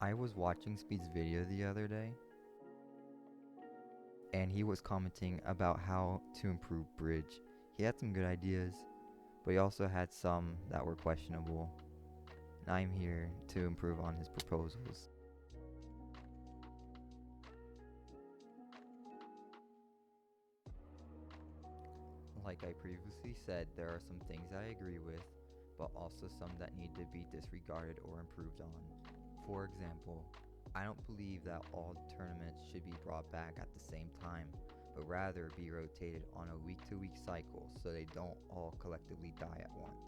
I was watching Speed's video the other day, and he was commenting about how to improve Bridge. He had some good ideas, but he also had some that were questionable, and I'm here to improve on his proposals. Like I previously said, there are some things I agree with, but also some that need to be disregarded or improved on. For example, I don't believe that all tournaments should be brought back at the same time, but rather be rotated on a week-to-week cycle so they don't all collectively die at once.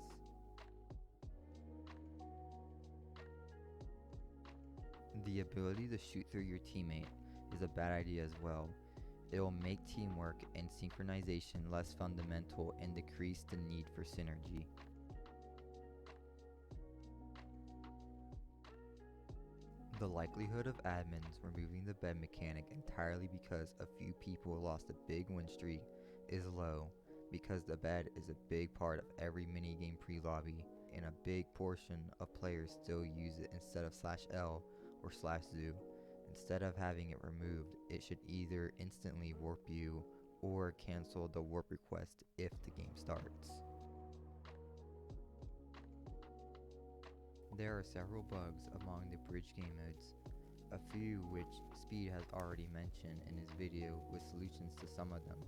The ability to shoot through your teammate is a bad idea as well. It will make teamwork and synchronization less fundamental and decrease the need for synergy. The likelihood of admins removing the bed mechanic entirely because a few people lost a big win streak is low, because the bed is a big part of every minigame pre-lobby, and a big portion of players still use it instead of /L or /zoo. Instead of having it removed, it should either instantly warp you or cancel the warp request if the game starts. There are several bugs among the bridge game modes, a few which Speed has already mentioned in his video with solutions to some of them.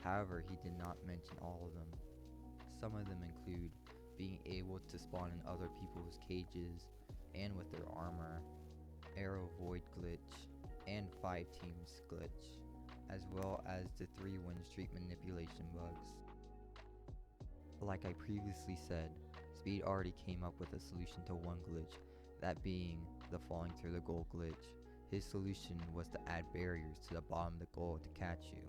However, he did not mention all of them. Some of them include being able to spawn in other people's cages and with their armor, arrow void glitch, and 5 teams glitch, as well as the 3 win streak manipulation bugs. Like I previously said, Speed already came up with a solution to one glitch, that being the falling through the goal glitch. His solution was to add barriers to the bottom of the goal to catch you.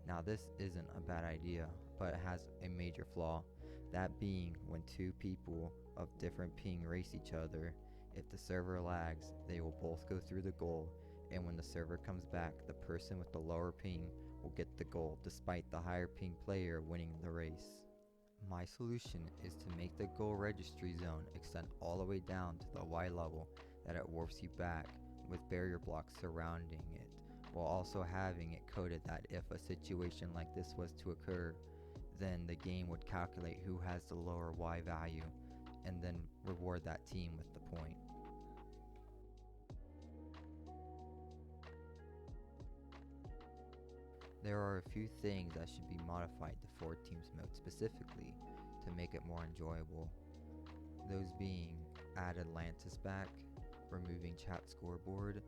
Now this isn't a bad idea, but it has a major flaw, that being when 2 people of different ping race each other, if the server lags, they will both go through the goal, and when the server comes back, the person with the lower ping will get the goal despite the higher ping player winning the race. My solution is to make the goal registry zone extend all the way down to the Y level that it warps you back with barrier blocks surrounding it, while also having it coded that if a situation like this was to occur, then the game would calculate who has the lower Y value and then reward that team with the point. There are a few things that should be modified to 4 teams mode specifically to make it more enjoyable. Those being add Atlantis back, removing chat scoreboard,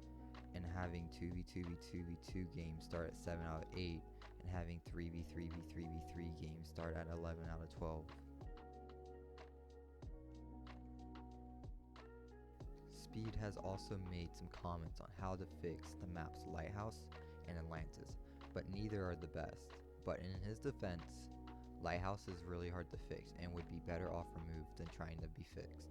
and having 2v2v2v2 games start at 7 out of 8, and having 3v3v3v3 games start at 11 out of 12. Speed has also made some comments on how to fix the maps Lighthouse and Atlantis, but neither are the best. But in his defense, Lighthouse is really hard to fix and would be better off removed than trying to be fixed.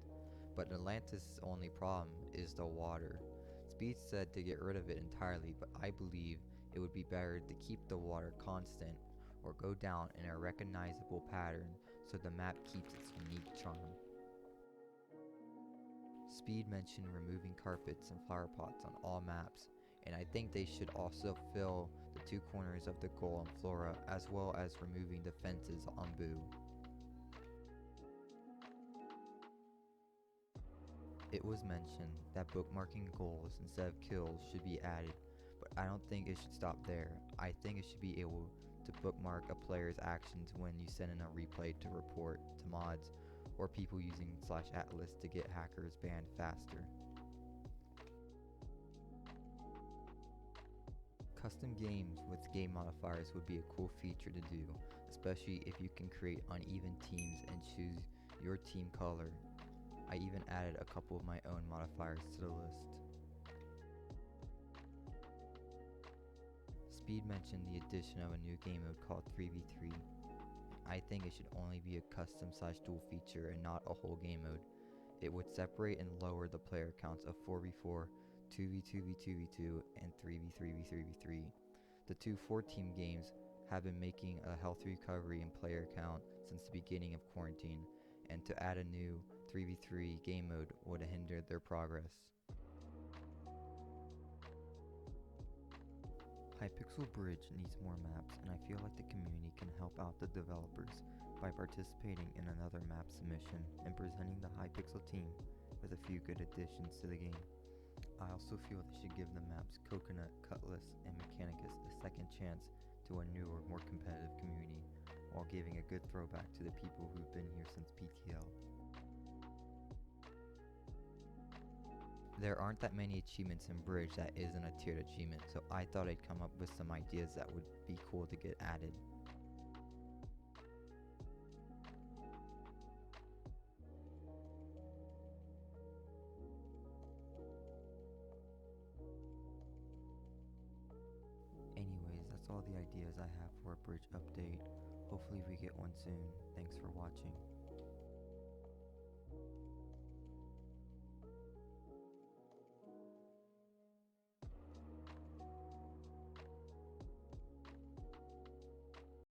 But Atlantis' only problem is the water. Speed said to get rid of it entirely, but I believe it would be better to keep the water constant or go down in a recognizable pattern so the map keeps its unique charm. Speed mentioned removing carpets and flower pots on all maps, and I think they should also fill the 2 corners of the goal on Flora, as well as removing the fences on Boo. It was mentioned that bookmarking goals instead of kills should be added, but I don't think it should stop there. I think it should be able to bookmark a player's actions when you send in a replay to report to mods or people using /Atlas to get hackers banned faster. Custom games with game modifiers would be a cool feature to do, especially if you can create uneven teams and choose your team color. I even added a couple of my own modifiers to the list. Speed mentioned the addition of a new game mode called 3v3. I think it should only be a custom/duel feature and not a whole game mode. It would separate and lower the player counts of 4v4, 2v2v2v2, and 3v3v3v3. The 2 4-team games have been making a healthy recovery in player count since the beginning of quarantine, and to add a new 3v3 game mode would hinder their progress. Hypixel Bridge needs more maps, and I feel like the community can help out the developers by participating in another map submission and presenting the Hypixel team with a few good additions to the game. I also feel they should give the maps Coconut, Cutlass, and Mechanicus a second chance to a newer, more competitive community, while giving a good throwback to the people who've been here since PTL. There aren't that many achievements in Bridge that isn't a tiered achievement, so I thought I'd come up with some ideas that would be cool to get added. Anyways, that's all the ideas I have for a Bridge update. Hopefully we get one soon. Thanks for watching.